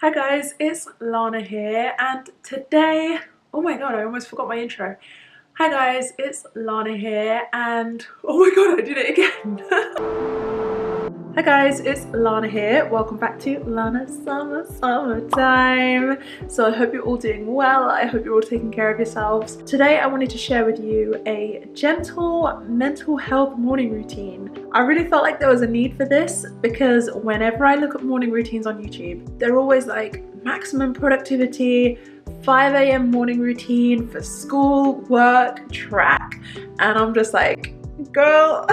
Hi guys, it's Lana here, and today, oh my god, I almost forgot my intro. Hi guys, it's Lana here, and oh my god, I did it again. Hi guys, it's Lana here. Welcome back to Lana's Summertime. So I hope you're all doing well. I hope you're all taking care of yourselves. Today I wanted to share with you a gentle mental health morning routine. I really felt like there was a need for this because whenever I look at morning routines on YouTube, they're always like maximum productivity, 5 a.m. morning routine for school, work, track, and I'm just like, girl,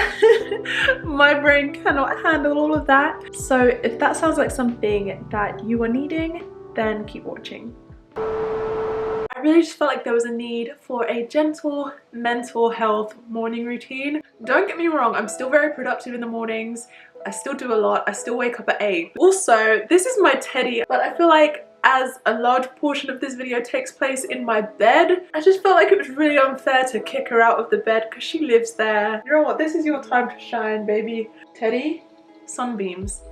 my brain cannot handle all of that. So if that sounds like something that you are needing, then keep watching. I really just felt like there was a need for a gentle mental health morning routine. Don't get me wrong, I'm still very productive in the mornings. I still do a lot. I still wake up at 8. Also, this is my teddy, but I feel like as a large portion of this video takes place in my bed, I just felt like it was really unfair to kick her out of the bed because she lives there. You know what? This is your time to shine, baby. Teddy, sunbeams,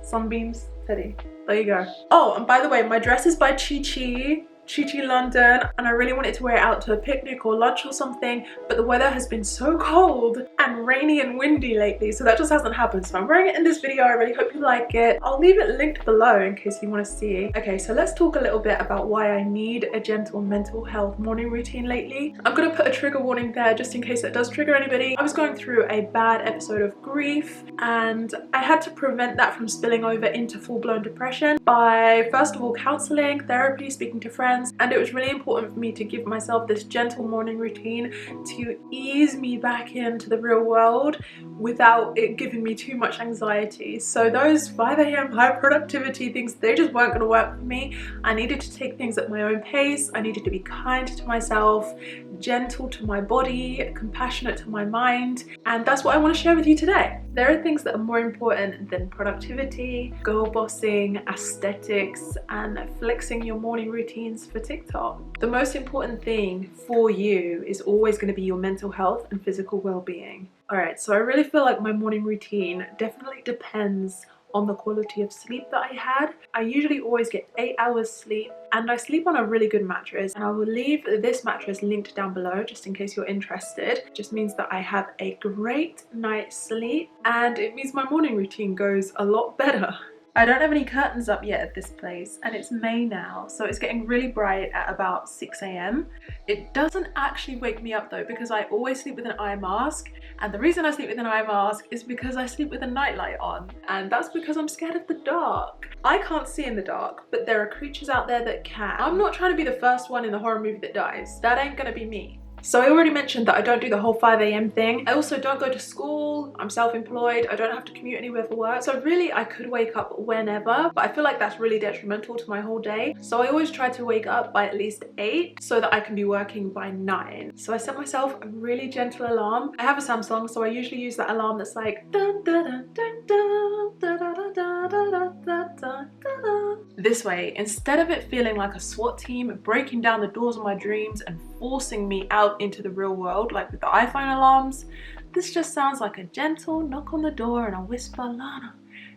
Teddy. There you go. Oh, and by the way, my dress is by Chi London, and I really wanted to wear it out to a picnic or lunch or something, but the weather has been so cold and rainy and windy lately, so that just hasn't happened. So I'm wearing it in this video. I really hope you like it. I'll leave it linked below in case you want to see. Okay, so let's talk a little bit about why I need a gentle mental health morning routine lately. I'm gonna put a trigger warning there just in case it does trigger anybody. I was going through a bad episode of grief, and I had to prevent that from spilling over into full-blown depression by first of all counseling, therapy, speaking to friends. And it was really important for me to give myself this gentle morning routine to ease me back into the real world without it giving me too much anxiety. So those 5 a.m. high productivity things, they just weren't going to work for me. I needed to take things at my own pace. I needed to be kind to myself, gentle to my body, compassionate to my mind, and that's what I want to share with you today. There are things that are more important than productivity, girl bossing, aesthetics, and flexing your morning routines for TikTok. The most important thing for you is always going to be your mental health and physical well-being. Alright, so I really feel like my morning routine definitely depends on the quality of sleep that I had. I usually always get 8 hours sleep, and I sleep on a really good mattress, and I will leave this mattress linked down below just in case you're interested. It just means that I have a great night's sleep, and it means my morning routine goes a lot better. I don't have any curtains up yet at this place, and it's May now, so it's getting really bright at about 6 a.m. It doesn't actually wake me up though, because I always sleep with an eye mask, and the reason I sleep with an eye mask is because I sleep with a nightlight on, and that's because I'm scared of the dark. I can't see in the dark, but there are creatures out there that can. I'm not trying to be the first one in the horror movie that dies. That ain't gonna be me. So I already mentioned that I don't do the whole 5 a.m. thing. I also don't go to school. I'm self-employed. I don't have to commute anywhere for work. So really I could wake up whenever, but I feel like that's really detrimental to my whole day. So I always try to wake up by at least 8 so that I can be working by 9. So I set myself a really gentle alarm. I have a Samsung, so I usually use that alarm that's like dun, dun, dun, dun, dun, dun, dun, dun, dun, dun, dun, dun, dun. This way, instead of it feeling like a SWAT team breaking down the doors of my dreams and forcing me out into the real world like with the iPhone alarms, this just sounds like a gentle knock on the door and a whisper, Lana,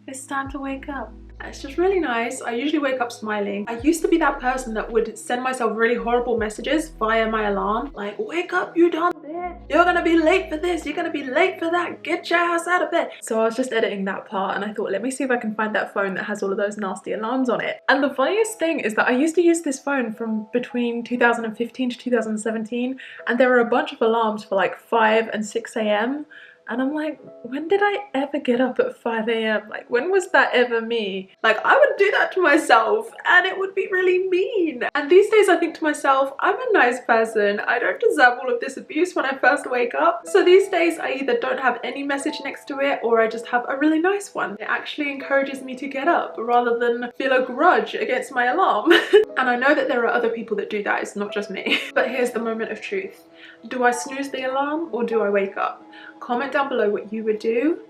it's time to wake up. It's just really nice. I usually wake up smiling. I used to be that person that would send myself really horrible messages via my alarm, like, wake up, you dumb bitch, you're gonna be late for this, you're gonna be late for that, get your ass out of bed. So I was just editing that part, and I thought, let me see if I can find that phone that has all of those nasty alarms on it. And the funniest thing is that I used to use this phone from between 2015 to 2017, and there were a bunch of alarms for like 5 and 6 a.m. And I'm like, when did I ever get up at 5 a.m? Like, when was that ever me? Like, I would do that to myself and it would be really mean. And these days I think to myself, I'm a nice person. I don't deserve all of this abuse when I first wake up. So these days I either don't have any message next to it, or I just have a really nice one. It actually encourages me to get up rather than feel a grudge against my alarm. And I know that there are other people that do that, it's not just me. But here's the moment of truth. Do I snooze the alarm or do I wake up? Comment down below what you would do.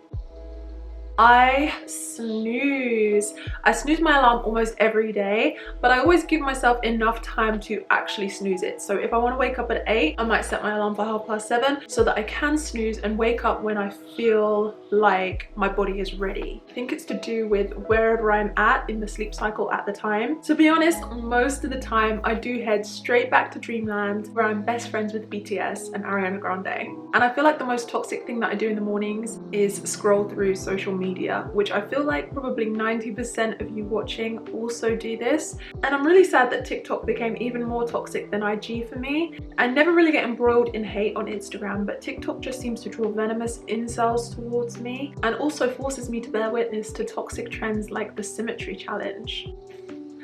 I snooze. I snooze my alarm almost every day, but I always give myself enough time to actually snooze it. So if I want to wake up at 8, I might set my alarm for 7:30 so that I can snooze and wake up when I feel like my body is ready. I think it's to do with wherever I'm at in the sleep cycle at the time. To be honest, most of the time I do head straight back to Dreamland, where I'm best friends with BTS and Ariana Grande. And I feel like the most toxic thing that I do in the mornings is scroll through social media, which I feel like probably 90% of you watching also do this. And I'm really sad that TikTok became even more toxic than IG for me. I never really get embroiled in hate on Instagram, but TikTok just seems to draw venomous incels towards me and also forces me to bear witness to toxic trends like the symmetry challenge.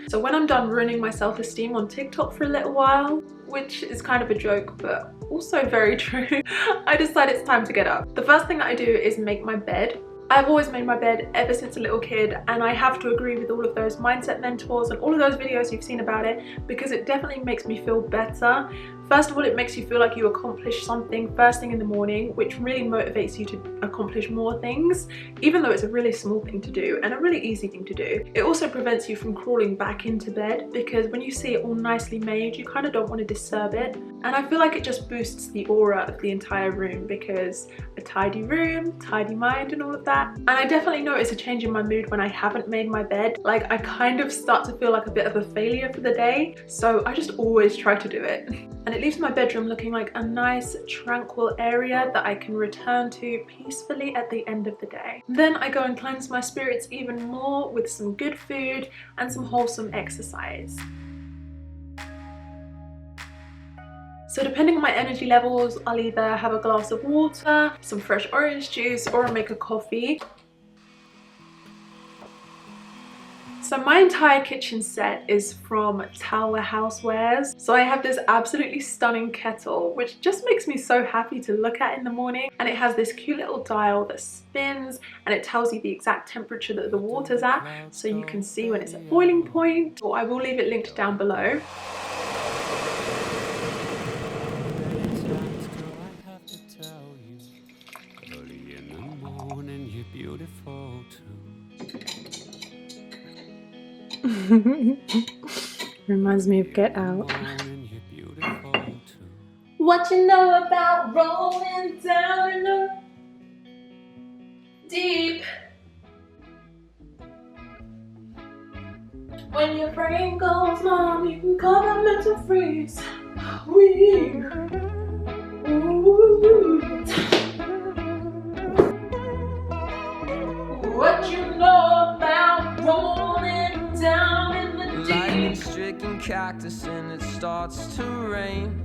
So when I'm done ruining my self-esteem on TikTok for a little while, which is kind of a joke but also very true, I decide it's time to get up. The first thing that I do is make my bed. I've always made my bed ever since a little kid, and I have to agree with all of those mindset mentors and all of those videos you've seen about it, because it definitely makes me feel better. First of all, it makes you feel like you accomplished something first thing in the morning, which really motivates you to accomplish more things, even though it's a really small thing to do and a really easy thing to do. It also prevents you from crawling back into bed, because when you see it all nicely made, you kind of don't want to disturb it. And I feel like it just boosts the aura of the entire room, because a tidy room, tidy mind and all of that. And I definitely notice a change in my mood when I haven't made my bed. Like, I kind of start to feel like a bit of a failure for the day, so I just always try to do it. And it leaves my bedroom looking like a nice tranquil area that I can return to peacefully at the end of the day. Then I go and cleanse my spirits even more with some good food and some wholesome exercise. So depending on my energy levels, I'll either have a glass of water, some fresh orange juice, or I'll make a coffee. So my entire kitchen set is from Tower Housewares. So I have this absolutely stunning kettle, which just makes me so happy to look at in the morning. And it has this cute little dial that spins, and it tells you the exact temperature that the water's at, so you can see when it's at boiling point. Or I will leave it linked down below. Reminds me of Get Out. What you know about rolling down in the deep? When your brain goes numb, you can call them mental freeze. What you know about rolling down in the deep? Lightning-stricken cactus and it starts to rain.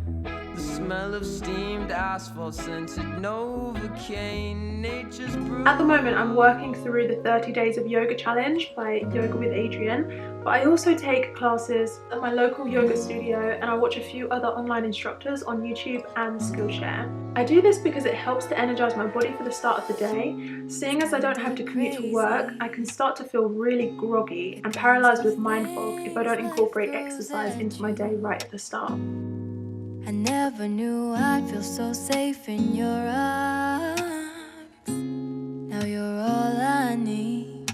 The smell of steamed asphalt, scented Novocaine, nature's brew. At the moment, I'm working through the 30 Days of Yoga Challenge by Yoga with Adriene, but I also take classes at my local yoga studio, and I watch a few other online instructors on YouTube and Skillshare. I do this because it helps to energize my body for the start of the day. Seeing as I don't have to commute to work, I can start to feel really groggy and paralyzed with mind fog if I don't incorporate exercise into my day right at the start. I never knew I'd feel so safe in your arms. Now you're all I need.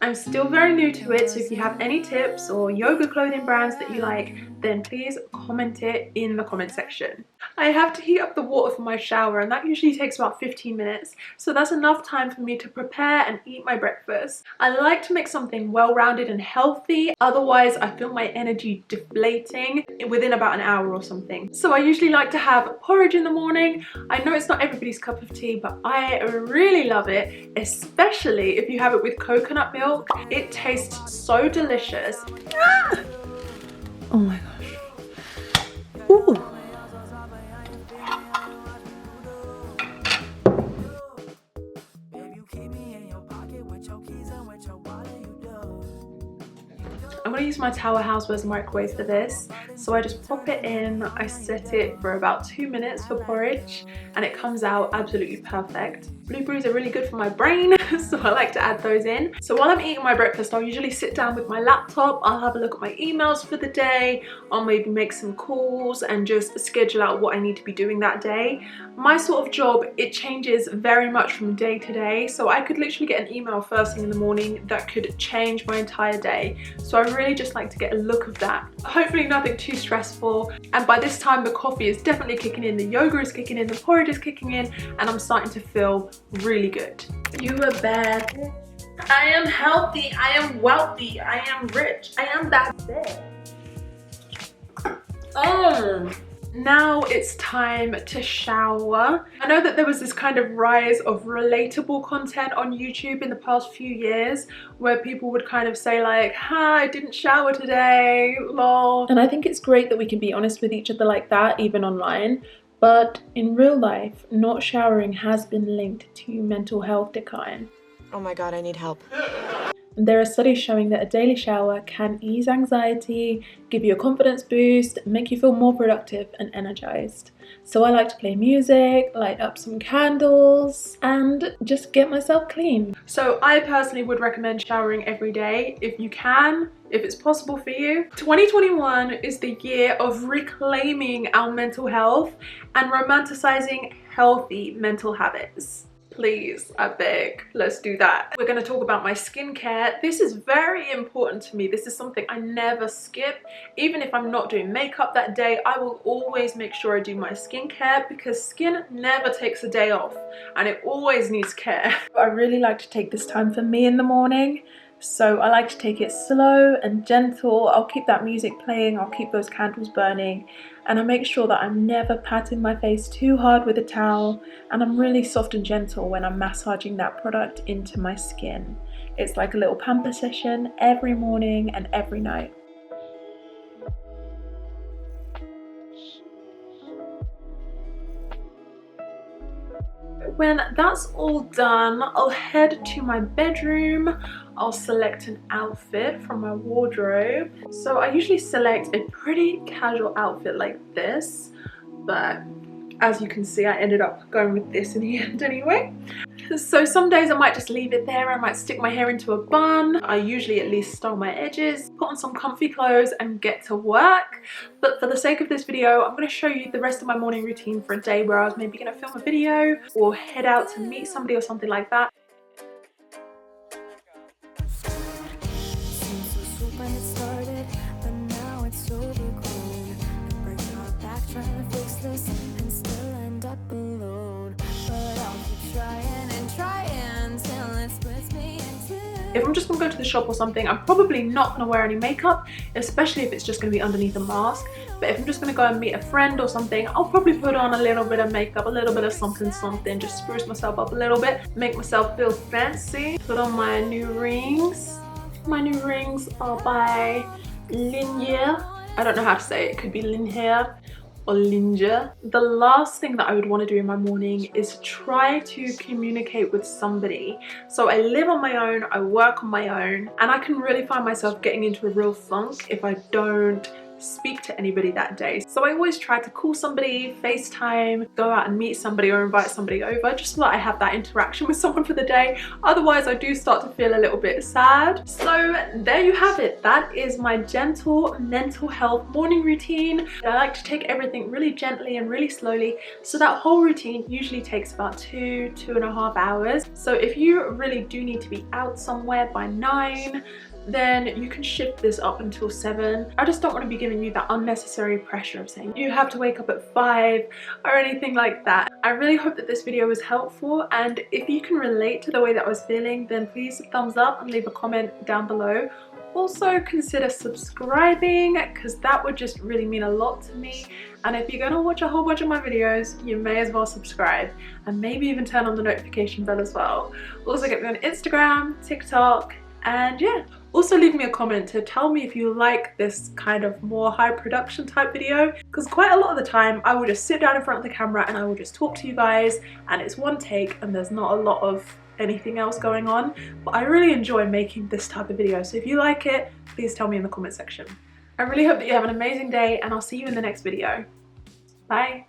I'm still very new to it, so if you have any tips or yoga clothing brands that you like, then please comment it in the comment section. I have to heat up the water for my shower, and that usually takes about 15 minutes, so that's enough time for me to prepare and eat my breakfast. I like to make something well-rounded and healthy, otherwise I feel my energy deflating within about an hour or something. So I usually like to have porridge in the morning. I know it's not everybody's cup of tea, but I really love it, especially if you have it with coconut milk. It tastes so delicious. Ah! Oh my gosh. Ooh. I'm going to use my Tower Housewares microwave for this, so I just pop it in, I set it for about 2 minutes for porridge, and it comes out absolutely perfect. Blueberries are really good for my brain, so I like to add those in. So while I'm eating my breakfast, I'll usually sit down with my laptop, I'll have a look at my emails for the day, I'll maybe make some calls and just schedule out what I need to be doing that day. My sort of job, it changes very much from day to day, so I could literally get an email first thing in the morning that could change my entire day. So I really just like to get a look of that. Hopefully nothing too stressful, and by this time the coffee is definitely kicking in, the yoga is kicking in, the porridge is kicking in, and I'm starting to feel really good. You were bad. I am healthy, I am wealthy, I am rich, I am that bad. Oh. Now it's time to shower. I know that there was this kind of rise of relatable content on YouTube in the past few years where people would kind of say like, "Ha, I didn't shower today, lol." And I think it's great that we can be honest with each other like that, even online. But in real life, not showering has been linked to mental health decline. Oh my god, I need help. And there are studies showing that a daily shower can ease anxiety, give you a confidence boost, make you feel more productive and energized. So I like to play music, light up some candles, and just get myself clean. So I personally would recommend showering every day if you can, if it's possible for you. 2021 is the year of reclaiming our mental health and romanticizing healthy mental habits. Please, I beg, let's do that. We're going to talk about my skincare. This is very important to me. This is something I never skip. Even if I'm not doing makeup that day, I will always make sure I do my skincare because skin never takes a day off and it always needs care. I really like to take this time for me in the morning. So I like to take it slow and gentle. I'll keep that music playing, I'll keep those candles burning, and I make sure that I'm never patting my face too hard with a towel, and I'm really soft and gentle when I'm massaging that product into my skin. It's like a little pamper session every morning and every night. When that's all done, I'll head to my bedroom. I'll select an outfit from my wardrobe. So I usually select a pretty casual outfit like this, but as you can see, I ended up going with this in the end anyway. So some days I might just leave it there. I might stick my hair into a bun. I usually at least style my edges, put on some comfy clothes and get to work. But for the sake of this video, I'm going to show you the rest of my morning routine for a day where I was maybe going to film a video or head out to meet somebody or something like that. If I'm just going to go to the shop or something, I'm probably not going to wear any makeup, especially if it's just going to be underneath a mask. But if I'm just going to go and meet a friend or something, I'll probably put on a little bit of makeup, a little bit of something, just spruce myself up a little bit, make myself feel fancy. Put on my new rings. My new rings are by Linier. I don't know how to say it. It could be Linier or Linja. The last thing that I would want to do in my morning is try to communicate with somebody. So I live on my own, I work on my own, and I can really find myself getting into a real funk if I don't speak to anybody that day. So I always try to call somebody, FaceTime, go out and meet somebody or invite somebody over just so that I have that interaction with someone for the day. Otherwise I do start to feel a little bit sad. So there you have it. That is my gentle mental health morning routine. I like to take everything really gently and really slowly. So that whole routine usually takes about 2.5 hours. So if you really do need to be out somewhere by 9, then you can shift this up until 7. I just don't want to be giving you that unnecessary pressure of saying you have to wake up at 5 or anything like that. I really hope that this video was helpful, and if you can relate to the way that I was feeling, then please thumbs up and leave a comment down below. Also consider subscribing because that would just really mean a lot to me, and if you're going to watch a whole bunch of my videos, you may as well subscribe and maybe even turn on the notification bell as well. Also get me on Instagram, TikTok, and yeah. Also leave me a comment to tell me if you like this kind of more high production type video, because quite a lot of the time I will just sit down in front of the camera and I will just talk to you guys and it's one take and there's not a lot of anything else going on. But I really enjoy making this type of video, so if you like it, please tell me in the comment section. I really hope that you have an amazing day and I'll see you in the next video. Bye!